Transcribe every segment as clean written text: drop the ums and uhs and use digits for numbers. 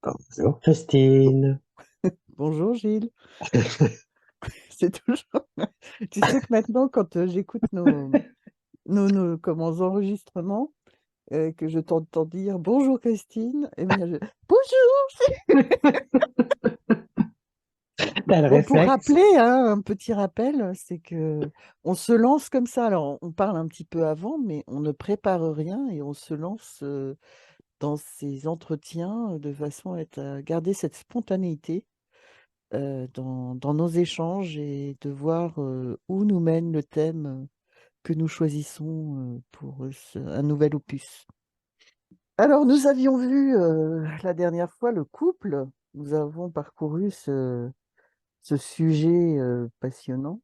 Bonjour Christine. Bonjour Gilles, c'est toujours. Tu sais que maintenant, quand j'écoute nos comment, enregistrements, que je t'entends dire bonjour Christine, et bien bonjour. T'as le Bon, pour réflexe? rappeler, hein, un petit rappel, c'est que on se lance comme ça. Alors, on parle un petit peu avant, mais on ne prépare rien et on se lance dans ces entretiens de façon à garder cette spontanéité dans nos échanges et de voir où nous mène le thème que nous choisissons pour un nouvel opus. Alors, nous avions vu la dernière fois le couple. Nous avons parcouru ce sujet passionnant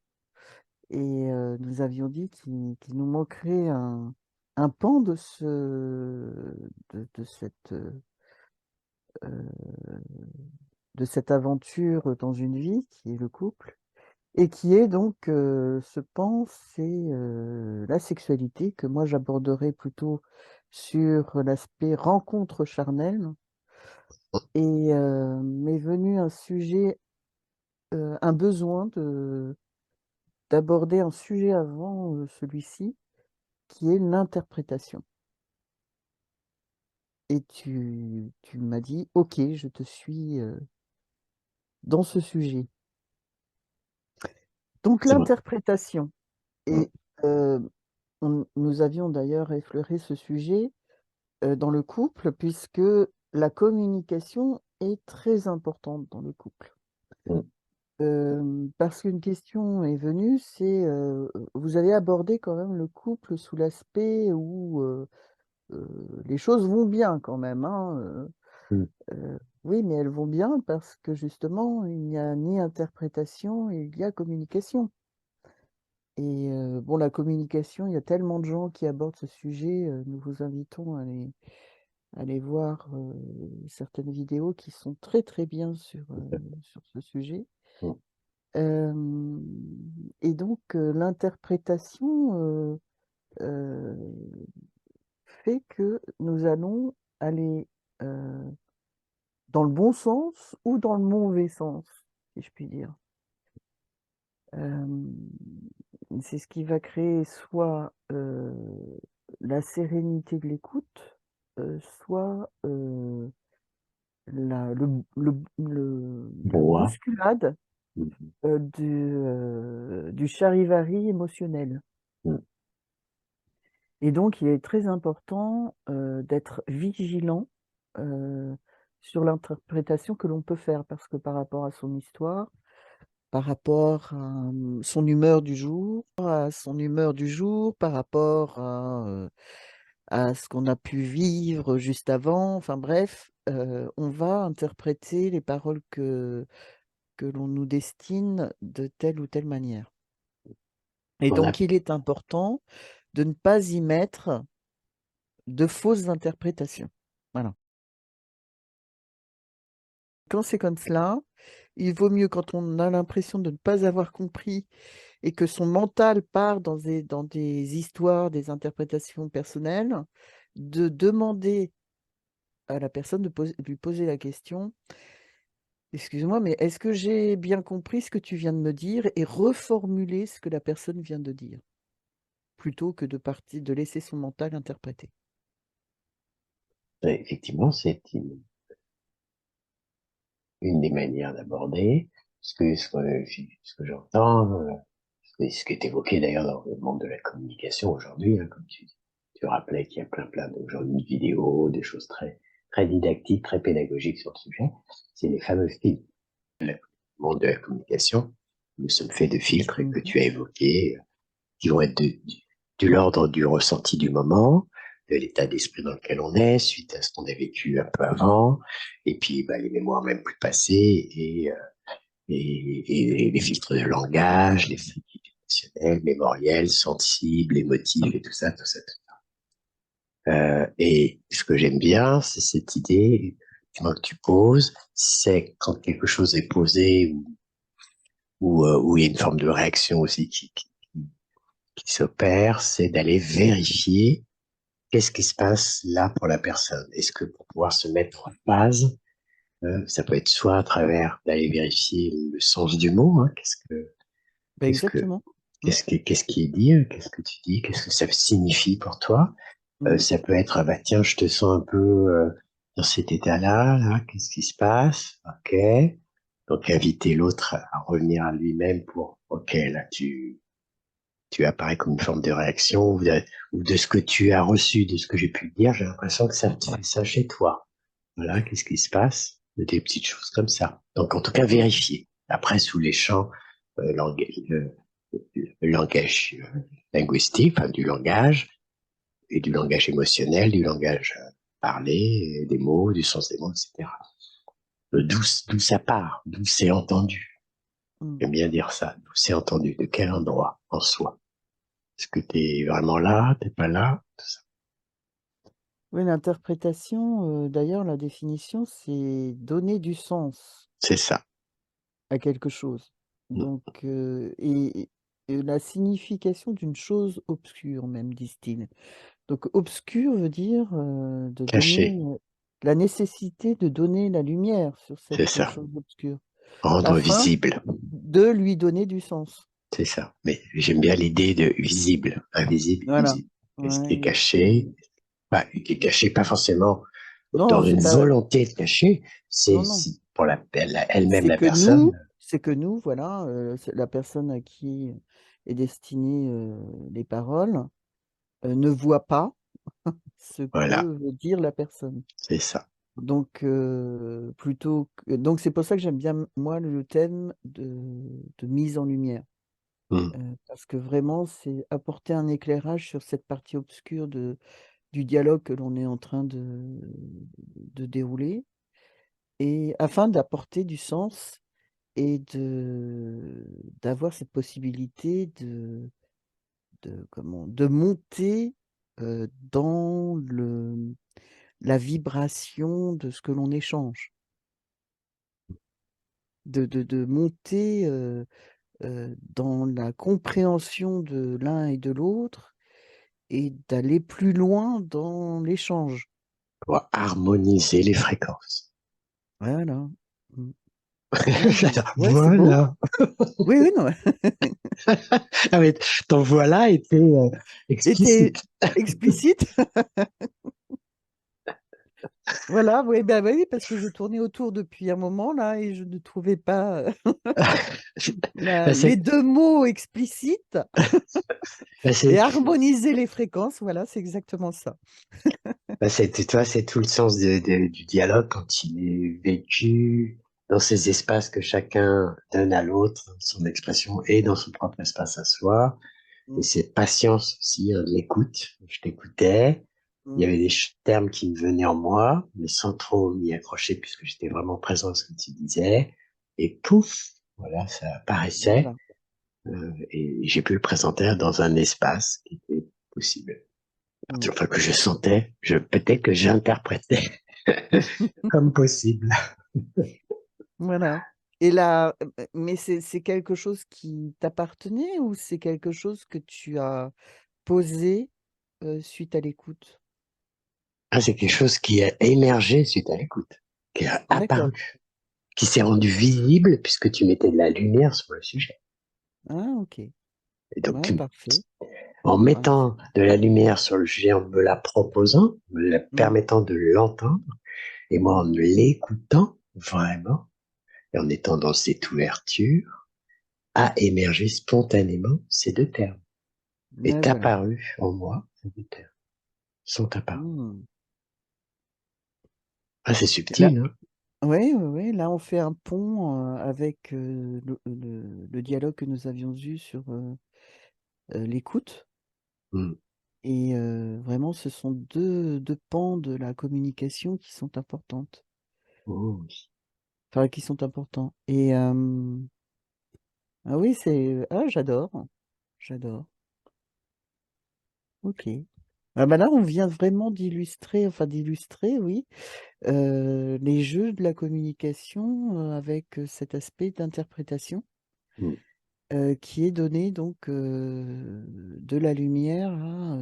et nous avions dit qu'il nous manquerait un pan de euh, de cette aventure dans une vie qui est le couple. Et qui est donc, ce pan, c'est la sexualité, que moi j'aborderai plutôt sur l'aspect rencontre charnelle. Et m'est venu un sujet, un besoin d'aborder un sujet avant celui-ci, qui est l'interprétation. Et tu m'as dit, OK, je te suis dans ce sujet. Donc C'est bon. l'interprétation. Et euh, nous avions d'ailleurs effleuré ce sujet dans le couple, puisque la communication est très importante dans le couple. Parce qu'une question est venue, c'est vous avez abordé quand même le couple sous l'aspect où les choses vont bien quand même, hein, oui, mais elles vont bien parce que justement, il n'y a ni interprétation, il y a communication. Et bon, la communication, il y a tellement de gens qui abordent ce sujet, nous vous invitons à aller voir certaines vidéos qui sont très très bien sur ce sujet. Euh, et donc l'interprétation euh, fait que nous allons aller euh, dans le bon sens ou dans le mauvais sens, si je puis dire. Euh, c'est ce qui va créer soit la sérénité de l'écoute, soit la Bois. bousculade du charivari émotionnel. Et donc, il est très important d'être vigilant euh, sur l'interprétation que l'on peut faire, parce que par rapport à son histoire, par rapport à son humeur du jour, par rapport à ce qu'on a pu vivre juste avant, enfin bref, on va interpréter les paroles que l'on nous destine de telle ou telle manière. Et On a, donc, il est important de ne pas y mettre de fausses interprétations. Voilà. Quand c'est comme cela, il vaut mieux, quand on a l'impression de ne pas avoir compris et que son mental part dans des histoires, des interprétations personnelles, de demander à la personne de lui poser la question: excuse-moi, mais est-ce que j'ai bien compris ce que tu viens de me dire, et reformuler ce que la personne vient de dire, plutôt que de laisser son mental interpréter. effectivement, c'est une des manières d'aborder ce que j'entends, ce qui est évoqué d'ailleurs dans le monde de la communication aujourd'hui, hein, comme tu rappelais qu'il y a plein aujourd'hui de vidéos, des choses très didactiques, très pédagogiques sur le sujet. C'est les fameux filtres. Le monde de la communication, nous sommes faits de filtres et que Mhm. tu as évoqués, qui vont être de l'ordre du ressenti du moment, de l'état d'esprit dans lequel on est, suite à ce qu'on a vécu un peu avant, et puis bah, les mémoires même plus passées, et les filtres de langage, les filtres émotionnels, mémoriels, sensibles, émotifs, et tout ça, tout ça, tout ça. Et ce que j'aime bien, c'est cette idée que tu poses, c'est quand quelque chose est posé ou il y a une forme de réaction aussi qui s'opère, c'est d'aller vérifier qu'est-ce qui se passe là pour la personne. Est-ce que pour pouvoir se mettre en phase Ça peut être soit à travers d'aller vérifier le sens du mot, hein, Ben qu'est-ce que, exactement. Mm, qu'est-ce qui est dit, qu'est-ce que tu dis, qu'est-ce que ça signifie pour toi. mm, Ça peut être, ah bah tiens, je te sens un peu dans cet état-là, là, qu'est-ce qui se passe? Ok. Donc inviter l'autre à revenir à lui-même pour, ok, là tu apparais comme une forme de réaction ou de ce que tu as reçu, de ce que j'ai pu te dire, j'ai l'impression que ça te fait ça chez toi. Voilà, qu'est-ce qui se passe? Des petites choses comme ça. Donc en tout cas, mm. vérifier. Après, sous les champs le langage linguistique, enfin, du langage, et du langage émotionnel, du langage parlé, des mots, du sens des mots, etc. D'où ça part, d'où c'est entendu. Mm. J'aime bien dire ça, d'où c'est entendu, de quel endroit en soi. Est-ce que tu es vraiment là, t'es pas là, tout ça. Oui, l'interprétation, d'ailleurs, la définition, c'est donner du sens C'est ça. à quelque chose. Mm. Donc, et la signification d'une chose obscure, même, disent-ils. Donc, obscur veut dire de donner Caché, la nécessité de donner la lumière sur c'est cette ça. chose obscure, Rendre afin visible, de lui donner du sens. c'est ça. Mais j'aime bien l'idée de visible, invisible, Voilà. visible. Et ce qui est Ouais. caché, qui est caché pas forcément dans Non, c'est une pas. volonté de cacher, Non, non. pour elle-même C'est la que personne. nous, c'est que nous, voilà, c'est la personne à qui est destinée les paroles ne voit pas ce que Voilà, veut dire la personne. c'est ça. Donc, donc c'est pour ça que j'aime bien, moi, le thème de mise en lumière. Mm. Parce que vraiment, c'est apporter un éclairage sur cette partie obscure du dialogue que l'on est en train de dérouler, et afin d'apporter du sens et d'avoir cette possibilité de monter dans la vibration de ce que l'on échange, de monter dans la compréhension de l'un et de l'autre, et d'aller plus loin dans l'échange. Pour harmoniser les fréquences. Voilà. Mm. Ouais, ouais, c'est beau. Voilà. Oui, oui, non. Ah, mais ton voilà était Était explicite. explicite. Voilà, oui, bah oui, parce que je tournais autour depuis un moment là et je ne trouvais pas Bah, les deux mots explicites bah, c'est, et harmoniser les fréquences. Voilà, c'est exactement ça. tu vois, c'est tout le sens du dialogue quand il est vécu dans ces espaces que chacun donne à l'autre, son expression et dans son propre espace à soi. Et Mm, cette patience aussi, hein, de l'écoute. Je t'écoutais. Il y mm, avait des termes qui me venaient en moi, mais sans trop m'y accrocher puisque j'étais vraiment présent à ce que tu disais. Et pouf, voilà, ça apparaissait. voilà. Et j'ai pu le présenter dans un espace qui était possible. À partir Mm. du moment que je sentais, peut-être que j'interprétais comme possible. Voilà. Et là, mais c'est quelque chose qui t'appartenait ou c'est quelque chose que tu as posé suite à l'écoute? Ah, c'est quelque chose qui a émergé suite à l'écoute, qui a D'accord. apparu, qui s'est rendu visible puisque tu mettais de la lumière sur le sujet. Ah, ok. Et donc, Ouais, parfait. en Ouais, mettant de la lumière sur le sujet, en me la proposant, me la mm, permettant de l'entendre, et moi en mm. l'écoutant vraiment, et en étant dans cette ouverture, a émergé spontanément ces deux termes. Ouais, Est voilà. apparu en moi, ces deux termes sont apparus. Mm. Ah, c'est Là, subtil, hein? oui, oui, oui, là, on fait un pont avec le dialogue que nous avions eu sur l'écoute. Mm. Et vraiment, ce sont deux pans de la communication qui sont importantes. Oh, Enfin, qui sont importants. Et ah oui, ah, j'adore. J'adore. Ok. Ah bah là, on vient vraiment d'illustrer, oui, les jeux de la communication avec cet aspect d'interprétation mm. qui est donné donc de la lumière à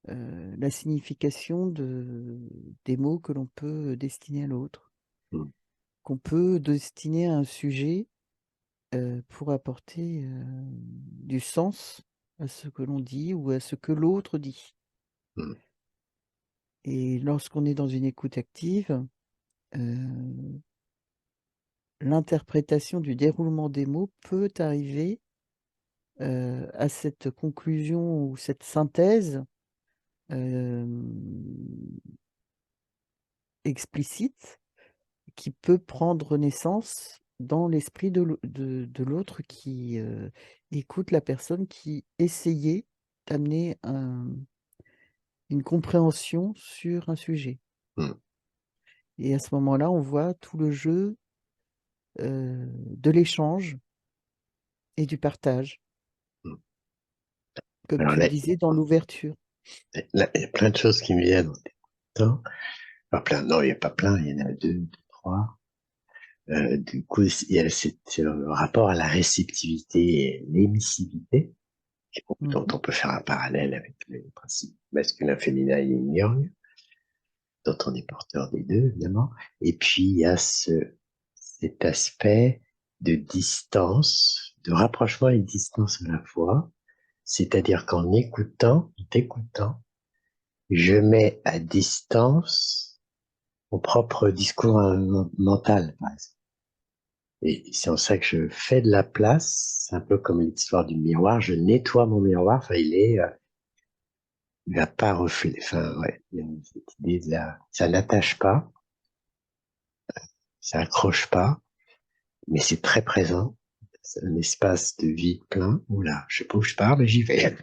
la signification des mots que l'on peut destiner à l'autre. mm, qu'on peut destiner à un sujet pour apporter du sens à ce que l'on dit ou à ce que l'autre dit. mm, Et lorsqu'on est dans une écoute active, l'interprétation du déroulement des mots peut arriver à cette conclusion ou cette synthèse explicite qui peut prendre naissance dans l'esprit de l'autre qui écoute la personne qui essayait d'amener une compréhension sur un sujet. mm, Et à ce moment-là, on voit tout le jeu de l'échange et du partage, mm. comme Alors tu le là, disais dans l'ouverture. il y a plein de choses qui me viennent en temps. Pas plein, non, il n'y a pas plein, il y en a deux, trois. Du coup, il y a le rapport à la réceptivité et l'émissivité, dont Mhm. on peut faire un parallèle avec les principes masculin, féminin et yin, dont on est porteur des deux, évidemment. Et puis, il y a cet aspect de distance, de rapprochement et de distance à la fois. C'est-à-dire qu'en écoutant, en t'écoutant, je mets à distance mon propre discours mental, par exemple. Et c'est en ça que je fais de la place. C'est un peu comme l'histoire du miroir. Je nettoie mon miroir. Enfin, il va pas refléter. Enfin, ouais, il y a cette idée de ça n'attache pas, ça accroche pas, mais c'est très présent. C'est un espace de vide plein. Oula, je sais pas où je pars, mais j'y vais.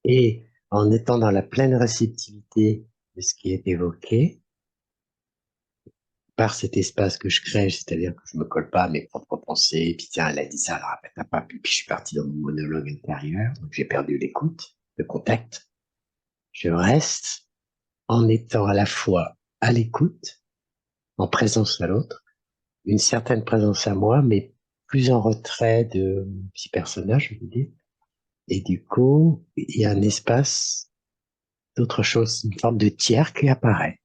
Et en étant dans la pleine réceptivité de ce qui est évoqué, par cet espace que je crée, c'est-à-dire que je me colle pas à mes propres pensées, puis tiens, elle a dit ça, elle répète pas, puis je suis parti dans mon monologue intérieur, donc j'ai perdu l'écoute, le contact. Je reste en étant à la fois à l'écoute, en présence à l'autre, une certaine présence à moi, mais plus en retrait de mon petit personnage, je veux dire. Et du coup, il y a un espace d'autre chose, une forme de tiers qui apparaît,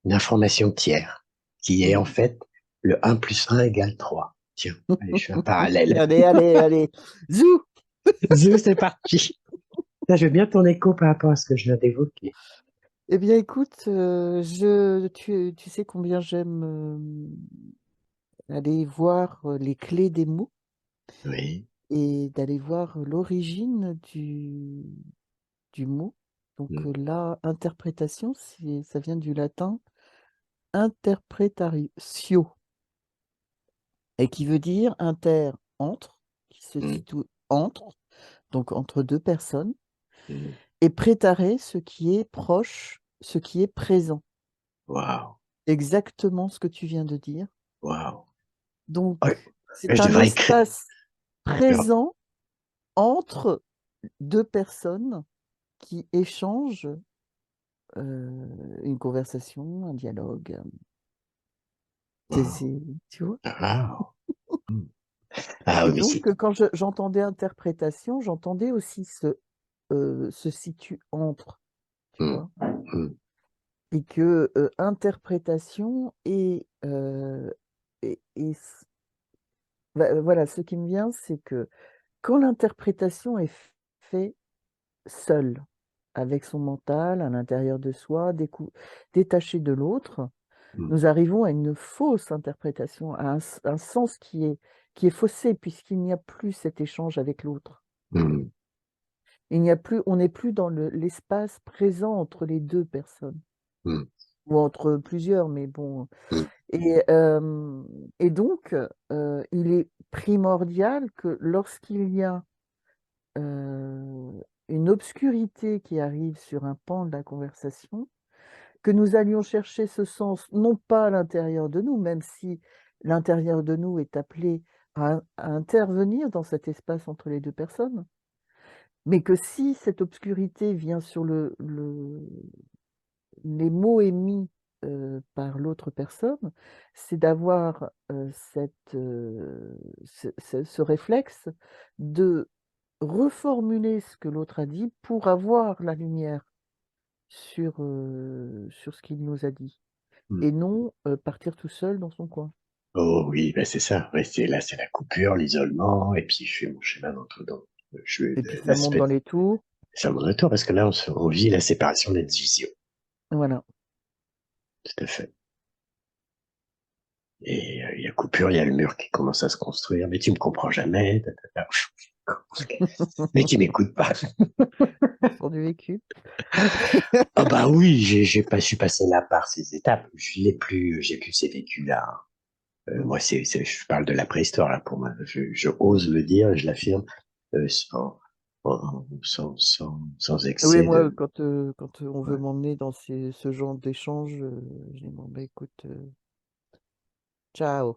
une information tiers, qui est en Mhm. fait le 1 + 1 = 3. Tiens, allez, je fais un parallèle. Allez, allez, allez. Zou! Zou, c'est parti. Là, je veux bien ton écho par rapport à ce que je viens d'évoquer. Eh bien, écoute, tu sais combien j'aime aller voir les clés des mots Oui. et d'aller voir l'origine du mot. Donc Mm, là, interprétation, ça vient du latin interpretatio, et qui veut dire inter, entre, qui se mm, situe entre, donc entre deux personnes, mm. et prétare, ce qui est proche, ce qui est présent. Waouh, Exactement ce que tu viens de dire. waouh. Donc, Ouais, c'est je un devrais écrire. espace présent entre deux personnes qui échangent une conversation, un dialogue. Waouh. Tu vois? Waouh. Mm. Ah Et oui, mais donc, quand j'entendais interprétation, j'entendais aussi se situe entre, tu Mm, vois? mm, Et que interprétation et voilà, ce qui me vient, c'est que quand l'interprétation est faite seule, avec son mental, à l'intérieur de soi, détaché de l'autre, mm, nous arrivons à une fausse interprétation, à un sens qui est faussé puisqu'il n'y a plus cet échange avec l'autre. mm, On n'est plus dans l'espace présent entre les 2 personnes mm, ou entre plusieurs, mais bon. mm, Et donc, il est primordial que lorsqu'il y a une obscurité qui arrive sur un pan de la conversation, que nous allions chercher ce sens, non pas à l'intérieur de nous, même si l'intérieur de nous est appelé à intervenir dans cet espace entre les 2 personnes, mais que si cette obscurité vient sur les mots émis par l'autre personne, c'est d'avoir ce réflexe de reformuler ce que l'autre a dit pour avoir la lumière sur ce qu'il nous a dit. Mm. et non partir tout seul dans son coin. Oh oui, ben c'est ça. Ouais, c'est la coupure, l'isolement, et puis je fais mon schéma je fais Et puis ça monte dans l'aspect, les tours. c'est à mon retour, parce que là, on vit la séparation de la division. Voilà. Tout à fait. Et il y a coupure, il y a le mur qui commence à se construire, mais tu me comprends jamais. Mais tu m'écoutes pas. Leçon du vécu. Ah bah oui, je suis passé là par ces étapes. Je l'ai plus, j'ai plus ces vécus-là. Mm, Moi, je parle de la préhistoire là pour moi. Je ose le dire, je l'affirme sans Oui, excès moi, de. quand on veut Ouais, m'emmener dans ce genre d'échange, je dis, bon, bah écoute, ciao.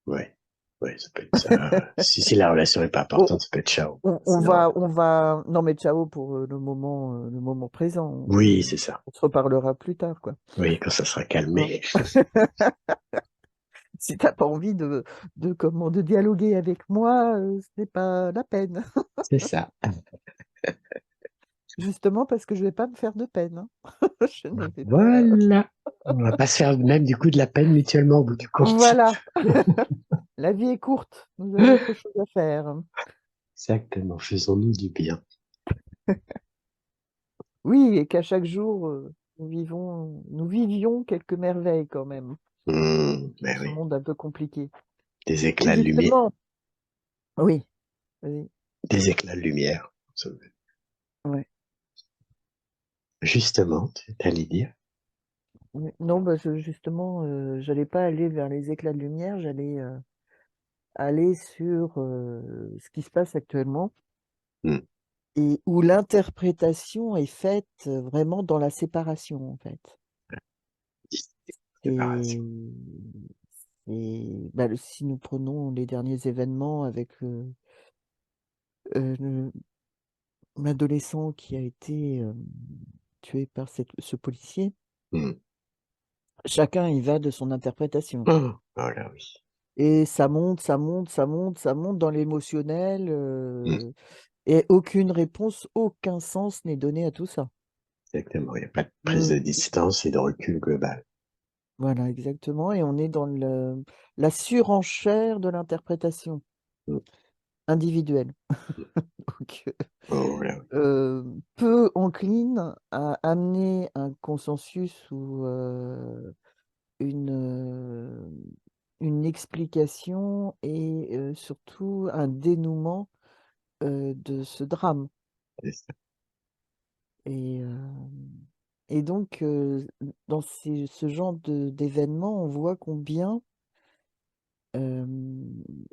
ouais, ouais, ça peut être ça. Si la relation est pas On, importante, ça peut être ciao. on Sinon, va, on va, non mais ciao pour le moment présent. oui, c'est ça. On se reparlera plus tard, quoi. Oui, quand ça sera Hein. calmé, Si t'as pas envie de dialoguer avec moi, ce n'est pas la peine. c'est ça. Justement parce que je vais pas me faire de peine, hein. Je ne vais pas. Voilà. On va pas se faire même du coup de la peine mutuellement au bout du compte. Voilà, la vie est courte. Nous avons autre chose à faire. Exactement. Faisons-nous du bien. Oui, et qu'à chaque jour, nous vivions quelques merveilles quand même dans Ben ce oui. monde un peu compliqué. Des Et éclats de lumière. justement, oui, oui, Des éclats de lumière. ouais, Justement, tu allais dire. oui. Non, bah, justement, j'allais pas aller vers les éclats de lumière, j'allais aller sur ce qui se passe actuellement Hmm. et où l'interprétation est faite vraiment dans la séparation, en fait. Séparation. Bah, si nous prenons les derniers événements avec l'adolescent qui a été tué par ce policier, Hmm. chacun y va de son interprétation. Oh, oh là oui. Et ça monte, ça monte, ça monte, ça monte dans l'émotionnel, Hmm. et aucune réponse, aucun sens n'est donné à tout ça. Exactement. Il n'y a pas de prise Mm. de distance et de recul global. Voilà, exactement. Et on est dans la surenchère de l'interprétation Hmm. individuelle. Donc, Oh là oui. peu encline à amener un consensus ou une explication et surtout un dénouement de ce drame. C'est ça. Et, et donc, dans ce genre d'événements, on voit combien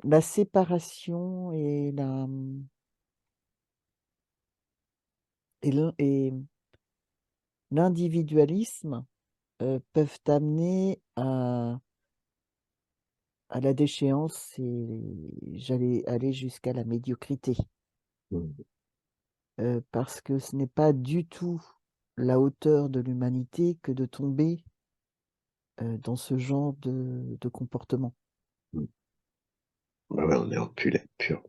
la séparation et l'individualisme peuvent amener à la déchéance et j'allais aller jusqu'à la médiocrité. Hmm. Parce que ce n'est pas du tout la hauteur de l'humanité que de tomber dans ce genre de comportement. Hmm. Ouais, ouais, on est en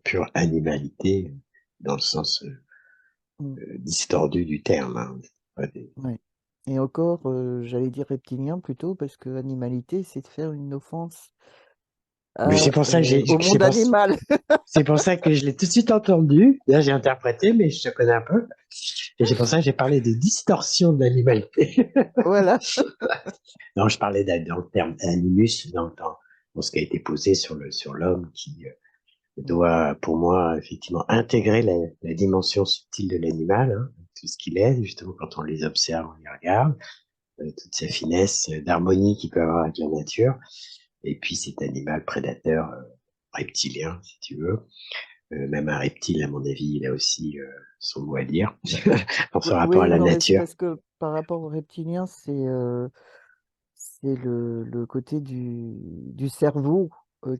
pure animalité dans le sens Mm, distordu du terme. Hein. Pas ouais. Et encore, j'allais dire reptilien plutôt, parce que animalité, c'est de faire une offense Mais c'est pour ça que au monde animal. c'est pour ça que je l'ai tout de suite entendu. Là, j'ai interprété, mais je te connais un peu. Et c'est pour ça que j'ai parlé de distorsion de l'animalité. Voilà. Non, je parlais dans le terme animus, dans ce qui a été posé sur l'homme qui doit, pour moi, effectivement, intégrer la dimension subtile de l'animal, hein, tout ce qu'il est, justement, quand on les observe, on les regarde, toute sa finesse d'harmonie qu'il peut avoir avec la nature, et puis cet animal prédateur reptilien, si tu veux. Même un reptile, à mon avis, il a aussi son mot à dire dans son rapport à Oui, la non, mais c'est nature. parce que par rapport aux reptiliens, c'est le côté du cerveau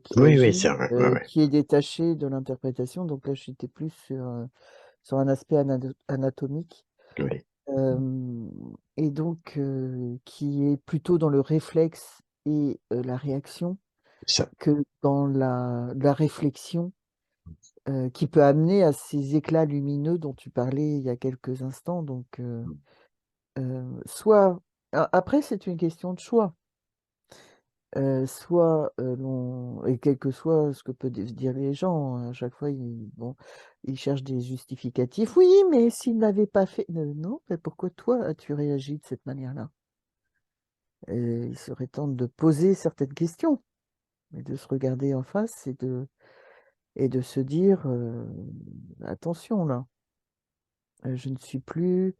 qui Oui, oui, c'est agit, vrai. Ouais, ouais. qui est détaché de l'interprétation. Donc là, j'étais plus sur un aspect anatomique. Oui, euh, et donc, qui est plutôt dans le réflexe et la réaction ça. que dans la réflexion qui peut amener à ces éclats lumineux dont tu parlais il y a quelques instants. Donc, soit, après, c'est une question de choix. soit et quel que soit ce que peuvent dire les gens, à chaque fois, bon, ils cherchent des justificatifs. Oui, mais s'il n'avait pas fait. Non, mais pourquoi toi as-tu réagi de cette manière-là? Il serait temps de poser certaines questions, et de se regarder en face et de se dire attention là, je ne suis plus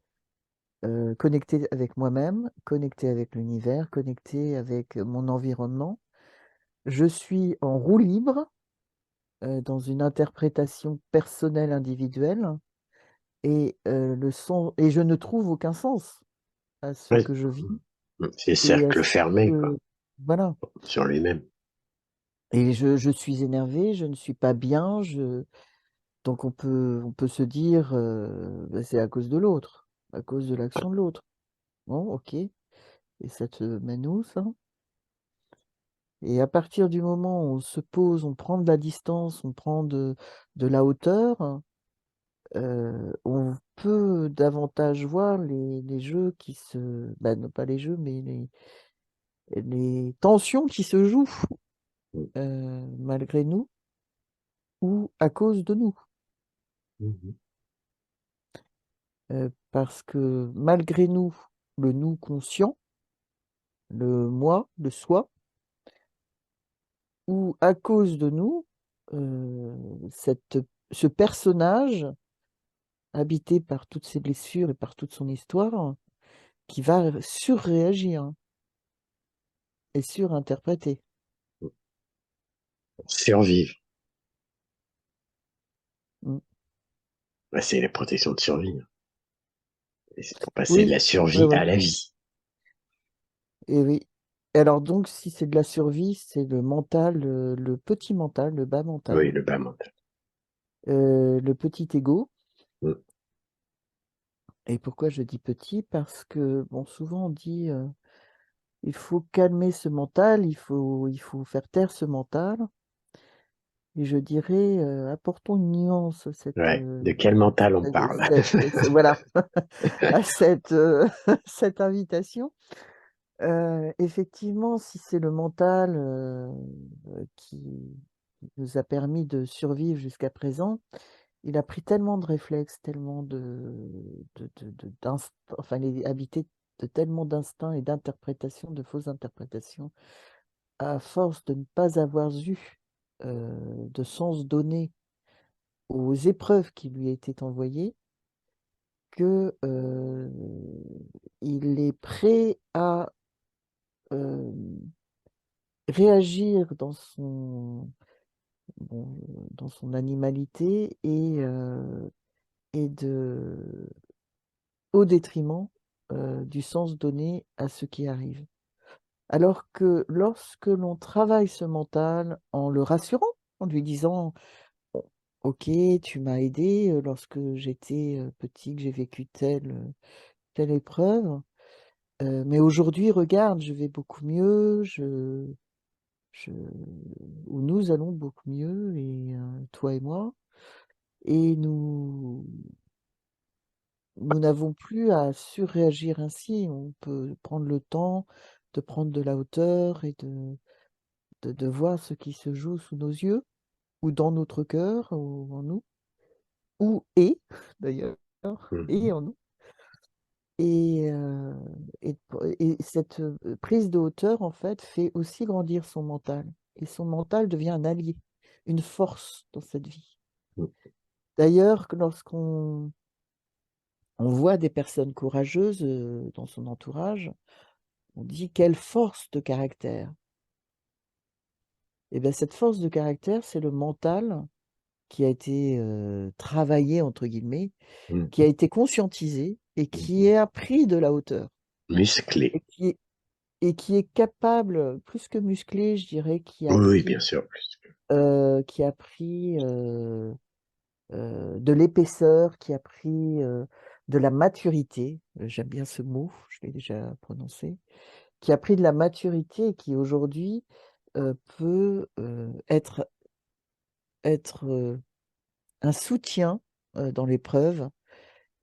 connecté avec moi-même, connecté avec l'univers, connecté avec mon environnement. Je suis en roue libre dans une interprétation personnelle individuelle et je ne trouve aucun sens à ce Ouais. que je vis C'est et à cercle ce fermé, quoi, que voilà. sur lui-même. Et je suis énervé, je ne suis pas bien, donc on peut se dire bah, c'est à cause de l'autre, à cause de l'action de l'autre. Bon, ok. Et ça te mène où, ça? Et à partir du moment où on se pose, on prend de la distance, on prend de la hauteur, on peut davantage voir les jeux qui se bah, non pas les jeux, mais les tensions qui se jouent, malgré nous ou à cause de nous. Mhm. Parce que malgré nous, le nous conscient, le moi, le soi, ou à cause de nous, cette ce personnage habité par toutes ses blessures et par toute son histoire, qui va surréagir et surinterpréter. Survivre. Mmh. Bah, c'est la protection de survie. Et c'est pour passer de Oui, la ouais, survie ouais, à la vie. et oui. Et alors donc si c'est de la survie, c'est le mental, le petit mental, le bas Oui, mental, le bas mental. le petit ego. Mm. Et pourquoi je dis petit? Parce que, bon, souvent on dit, il faut calmer ce mental, il faut faire taire ce mental et je dirais, apportons une nuance à Ouais. De quel mental on parle? voilà, à cette, cette invitation. Effectivement, si c'est le mental, qui nous a permis de survivre jusqu'à présent, il a pris tellement de réflexes, tellement enfin, il est habité de tellement d'instincts et d'interprétations, de fausses interprétations, à force de ne pas avoir eu, de sens donné aux épreuves qui lui étaient envoyées, que, il est prêt à, hem, réagir bon, dans son animalité et au détriment, du sens donné à ce qui arrive. Alors que lorsque l'on travaille ce mental en le rassurant, en lui disant: «Bon, OK, tu m'as aidé, lorsque j'étais, petit, que j'ai vécu telle épreuve, mais aujourd'hui regarde, je vais beaucoup mieux, je ou nous allons beaucoup mieux et toi et moi et nous n'avons plus à surréagir ainsi. On peut prendre le temps de prendre de la hauteur et de voir ce qui se joue sous nos yeux ou dans notre cœur ou en nous ou d'ailleurs et Mhm. en nous et cette, prise de hauteur en fait fait aussi grandir son mental et son mental devient un allié, une force dans cette vie. D'ailleurs que lorsqu'on on voit des personnes courageuses, dans son entourage, on dit: «Quelle force de caractère!» et bien cette force de caractère, c'est le mental qui a été, «travaillé» entre guillemets, qui a Mhm. été conscientisé et qui Mhm. a pris de la hauteur Musclé. et qui est capable, plus que musclé, je dirais, Oui, oui, bien sûr. qui a pris, de l'épaisseur, qui a pris, de la maturité, j'aime bien ce mot, je l'ai déjà prononcé, qui a pris de la maturité et qui aujourd'hui, peut, être, un soutien, dans l'épreuve,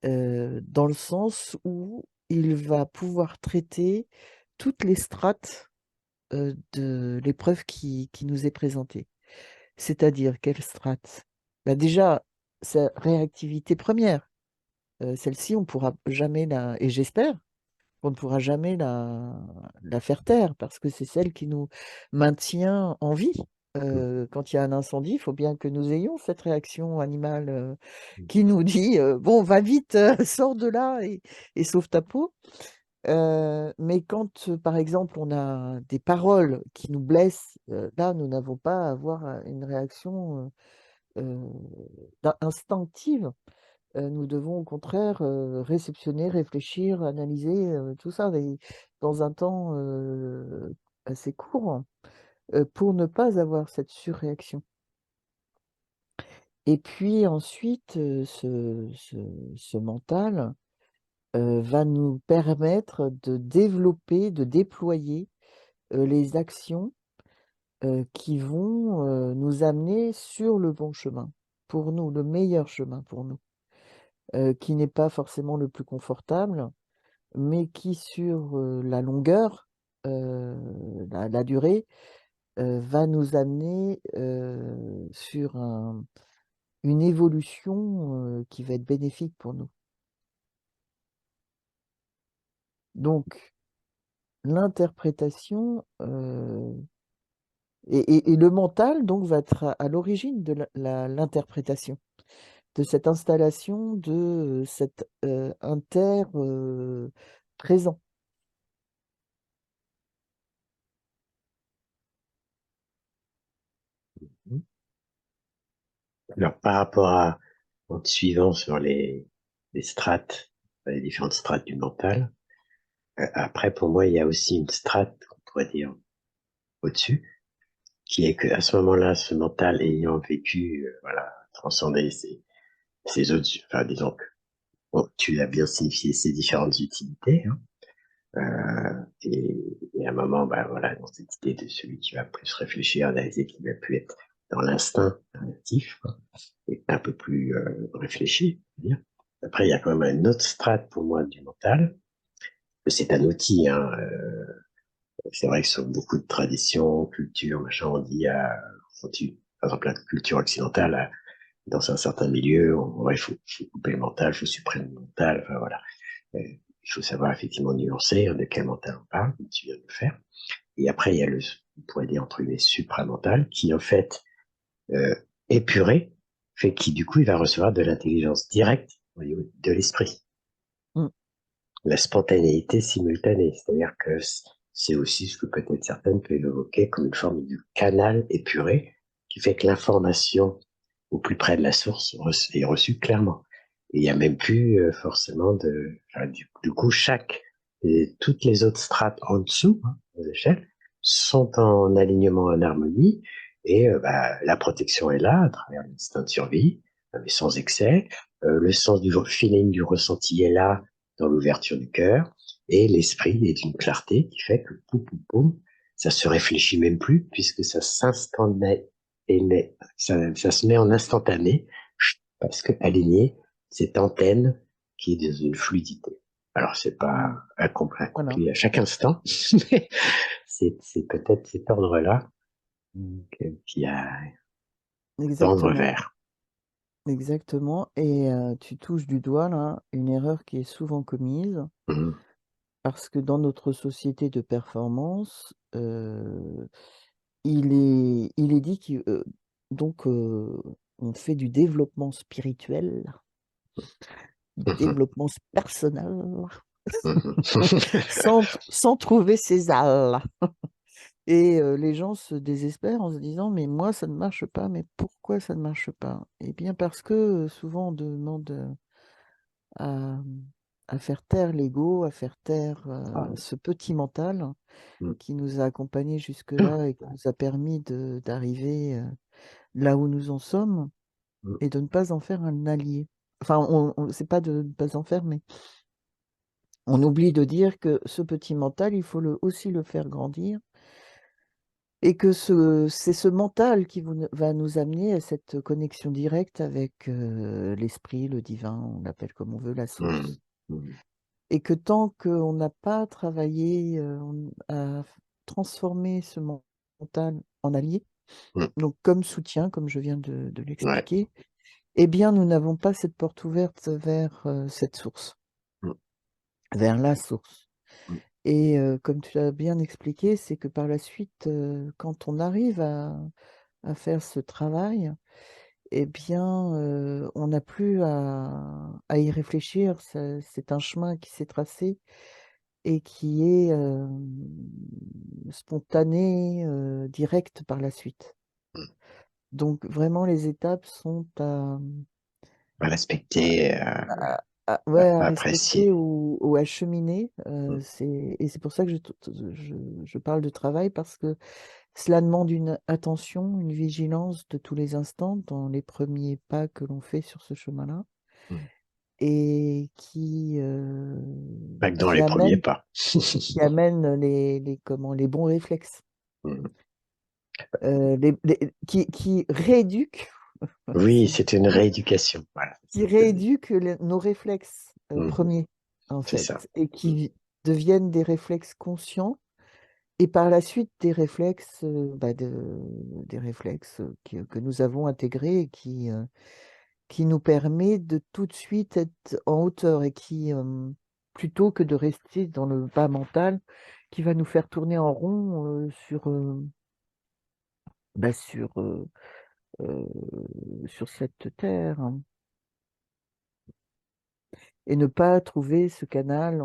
dans le sens où il va pouvoir traiter toutes les strates, de l'épreuve qui nous est présentée. C'est-à-dire quelle strate? Bah déjà, sa réactivité première. Celle-ci, on pourra jamais et j'espère qu'on ne pourra jamais la faire taire, parce que c'est celle qui nous maintient en vie. Mm. Quand il y a un incendie, il faut bien que nous ayons cette réaction animale Mm. qui nous dit bon, va vite, sors de là et sauve ta peau. Mais quand, par exemple, on a des paroles qui nous blessent, là, nous n'avons pas à avoir une réaction instinctive. Nous devons au contraire réceptionner, réfléchir, analyser tout ça dans un temps assez court pour ne pas avoir cette surréaction. Et puis ensuite, ce mental va nous permettre de développer, de déployer les actions qui vont nous amener sur le bon chemin, pour nous, le meilleur chemin pour nous, qui n'est pas forcément le plus confortable, mais qui sur la longueur, la durée, va nous amener sur une évolution qui va être bénéfique pour nous. Donc l'interprétation et le mental donc va être à l'origine de l'interprétation, de cette installation de cet présent. Alors, par rapport en te suivant sur les strates, les différentes strates du mental, après, pour moi, il y a aussi une strate, on pourrait dire, au-dessus, qui est qu'à ce moment-là, ce mental ayant vécu, voilà, transcendé ses autres, enfin, disons que bon, tu l'as bien signifié, ses différentes utilités, hein, et à un moment, bah, voilà, dans cette idée de celui qui va plus réfléchir, analyser, qui va plus être dans l'instinct actif, quoi, et un peu plus réfléchi, on va dire. Après, il y a quand même un autre strate pour moi du mental. C'est un outil, hein. C'est vrai que sur beaucoup de traditions, cultures, machin, on dit, par exemple, la culture occidentale, dans un certain milieu, il faut couper le mental, il faut supprimer le mental, enfin voilà. Il faut savoir effectivement nuancer de quel mental on parle, comme tu viens de le faire. Et après, il y a on pourrait dire entre guillemets, supramental, qui en fait, euh, épuré, fait qui du coup, il va recevoir de l'intelligence directe au niveau de l'esprit. Mmh. La spontanéité simultanée, c'est-à-dire que c'est aussi ce que peut-être certaines peuvent évoquer comme une forme de canal épuré, qui fait que l'information au plus près de la source est reçue clairement. Et il n'y a même plus forcément enfin, du coup, toutes les autres strates en dessous, hein, aux échelles, sont en alignement, en harmonie, et bah, la protection est là, à travers l'instinct de survie, mais sans excès. Le sens du feeling, du ressenti est là, dans l'ouverture du cœur, et l'esprit est d'une clarté qui fait que poum, poum, poum, ça se réfléchit même plus, puisque ça s'instantané, ça se met en instantané, parce que aligné, cette antenne qui est dans une fluidité. Alors, c'est pas Mmh. Voilà, accompli à chaque instant, mais c'est peut-être cet ordre-là qui a tendre exactement. vers. Exactement et tu touches du doigt là, une erreur qui est souvent commise, Mhm. parce que dans notre société de performance, il est dit on fait du développement spirituel, du Mhm. développement personnel, Mhm. sans trouver ses ailes et les gens se désespèrent en se disant: «Mais moi ça ne marche pas, mais pourquoi ça ne marche pas?» Eh bien parce que, souvent on demande, à, à faire taire l'ego, à faire taire, Ah, ce petit mental mhm. qui nous a accompagnés jusque-là et qui nous a permis d'arriver, là où nous en sommes et de ne pas en faire un allié. Enfin, c'est pas de ne pas en faire, mais on oublie de dire que ce petit mental, il faut aussi le faire grandir et que c'est ce mental qui va nous amener à cette connexion directe avec, l'esprit, le divin, on l'appelle comme on veut, la Mhm. source. Mhm. Et que tant qu'on n'a pas travaillé, transformer ce mental en allié, mm, donc comme soutien, comme je viens de ouais, l'expliquer, eh bien, nous n'avons pas cette porte ouverte vers cette source, mm, vers la source. mm, Et comme tu l'as bien expliqué, c'est que par la suite, quand on arrive à faire ce travail, eh bien, on n'a plus à y réfléchir. C'est un chemin qui s'est tracé et qui est spontané, direct par la suite. mm. Donc vraiment, les étapes sont À respecter, ouais, à à respecter apprécier. ou à cheminer. Mm, C'est pour ça que je parle de travail parce que cela demande une attention, une vigilance de tous les instants dans les premiers pas que l'on fait sur ce chemin-là mm. et Pas que dans qui les premiers amène, pas. qui amène les bons réflexes, Mm. qui rééduque, Oui, c'est le c'est une mot, rééducation. Voilà. qui rééduque nos réflexes Mhm, premiers, en c'est ça. fait, et Mm, qui deviennent des réflexes conscients, et par la suite des réflexes, des réflexes que nous avons intégrés et qui nous permet de tout de suite être en hauteur et qui, plutôt que de rester dans le bas mental, qui va nous faire tourner en rond bah, euh, sur cette terre, hein, et ne pas trouver ce canal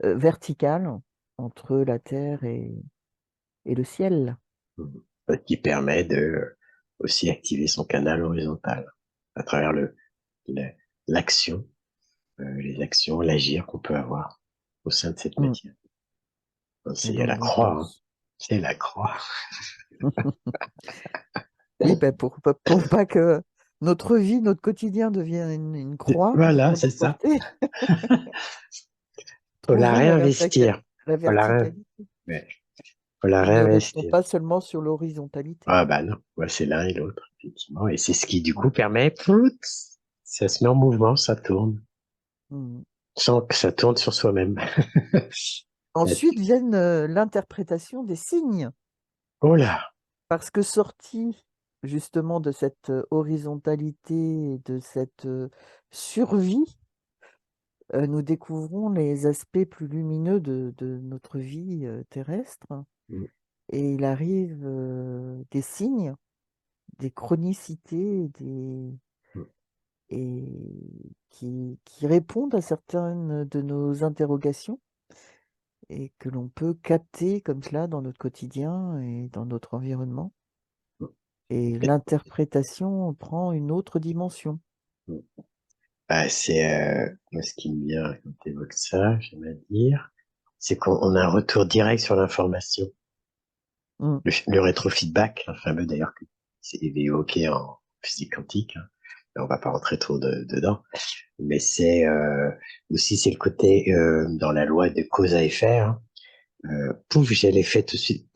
vertical entre la terre et le ciel. mm. Qui permet de aussi activer son canal horizontal à travers le- l'action, les actions, l'agir qu'on peut avoir au sein de cette Mm. matière. Et C'est dans le la bon croix, hein. sens. C'est la croix. Oui, ben pour pas que notre vie, notre quotidien devienne une croix Voilà, pour c'est nous ça. porter. Faut la Trouvons réinvestir. la Faut la, verticalité ouais, faut la et ne restons réinvestir. pas seulement sur l'horizontalité. Ah bah non, ouais, c'est l'un et l'autre, effectivement. Et c'est ce qui, du coup, Mm. permet, plout, ça se met en mouvement, ça tourne, Mm. sans que ça tourne sur soi-même. Ensuite viennent l'interprétation des signes, Oh là! parce que sorti justement de cette horizontalité, de cette survie, nous découvrons les aspects plus lumineux de notre vie terrestre. Mm, Et il arrive des signes, des chronicités, mm. qui répondent à certaines de nos interrogations et que l'on peut capter comme cela dans notre quotidien et dans notre environnement. Et Et- l'interprétation prend une autre dimension. mm. Bah, c'est moi, ce qui me vient quand tu évoques ça, j'aime à dire, c'est qu'on a un retour direct sur l'information. Mm, Le rétrofeedback, le fameux d'ailleurs, que c'est évoqué en physique quantique, hein. On va pas rentrer trop dedans, mais c'est aussi c'est le côté dans la loi de cause à effet, hein. Pouf, j'ai l'effet tout de suite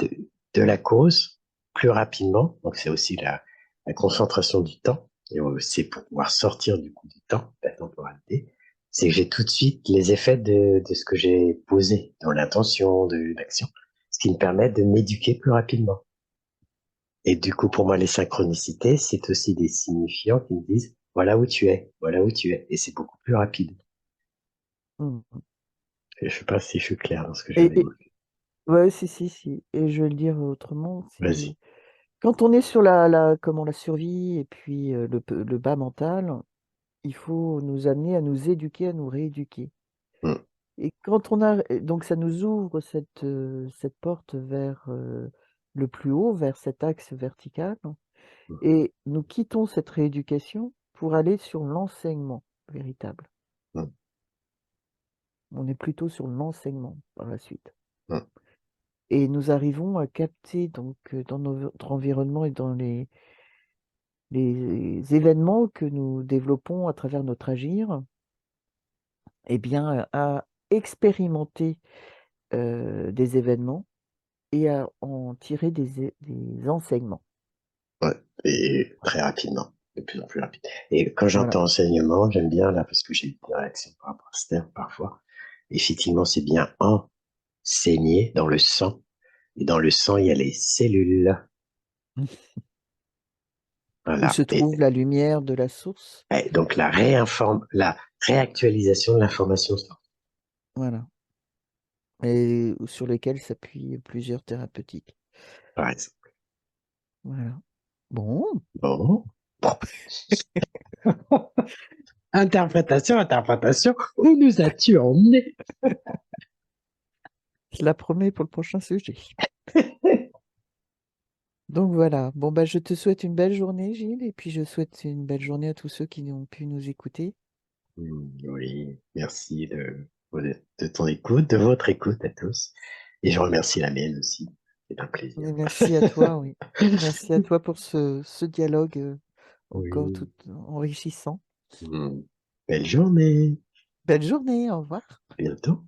de la cause plus rapidement. Donc c'est aussi la concentration du temps. Et c'est pour pouvoir sortir du coup du temps, de la temporalité. C'est que j'ai tout de suite les effets de ce que j'ai posé dans l'intention de l'action, ce qui me permet de m'éduquer plus rapidement. Et du coup, pour moi, les synchronicités, c'est aussi des signifiants qui me disent, voilà où tu es, voilà où tu es. Et c'est beaucoup plus rapide. mm. Et je sais pas si je suis clair dans ce que je viens Et d'évoquer. ouais, si, si, si. Et je vais le dire autrement, c'est Vas-y. quand on est sur comment, la survie et puis le bas mental, il faut nous amener à nous éduquer, à nous rééduquer. Mm, Et donc ça nous ouvre cette porte vers le plus haut, vers cet axe vertical, mm, et nous quittons cette rééducation pour aller sur l'enseignement véritable. mm, On est plutôt sur l'enseignement par la suite. mm. Et nous arrivons à capter donc dans notre environnement et dans les événements que nous développons à travers notre agir, eh bien, à expérimenter des événements et à en tirer des enseignements. Ouais, et très rapidement, de plus en plus rapide. Et quand Voilà. j'entends enseignement, j'aime bien là, parce que j'ai eu des réactions par rapport à ce terme parfois. Effectivement, c'est bien enseigné dans le sang. Et dans le sang, il y a les cellules. Où se Voilà. trouve la lumière de la source. Et donc la réactualisation de l'information. Voilà. Et sur lesquels s'appuient plusieurs thérapeutiques. Par exemple. Voilà. Bon, Bon. Interprétation, interprétation. Où nous as-tu emmené? je la promets pour le prochain sujet. Donc voilà. Bon, bah, je te souhaite une belle journée, Gilles, et puis je souhaite une belle journée à tous ceux qui ont pu nous écouter. Oui, merci de ton écoute, de votre écoute à tous. Et je remercie la mienne aussi. C'est un plaisir. Et merci à toi, oui. Merci à toi pour ce dialogue encore Oui. tout enrichissant. Mm. Belle journée. Belle journée, au revoir. À bientôt.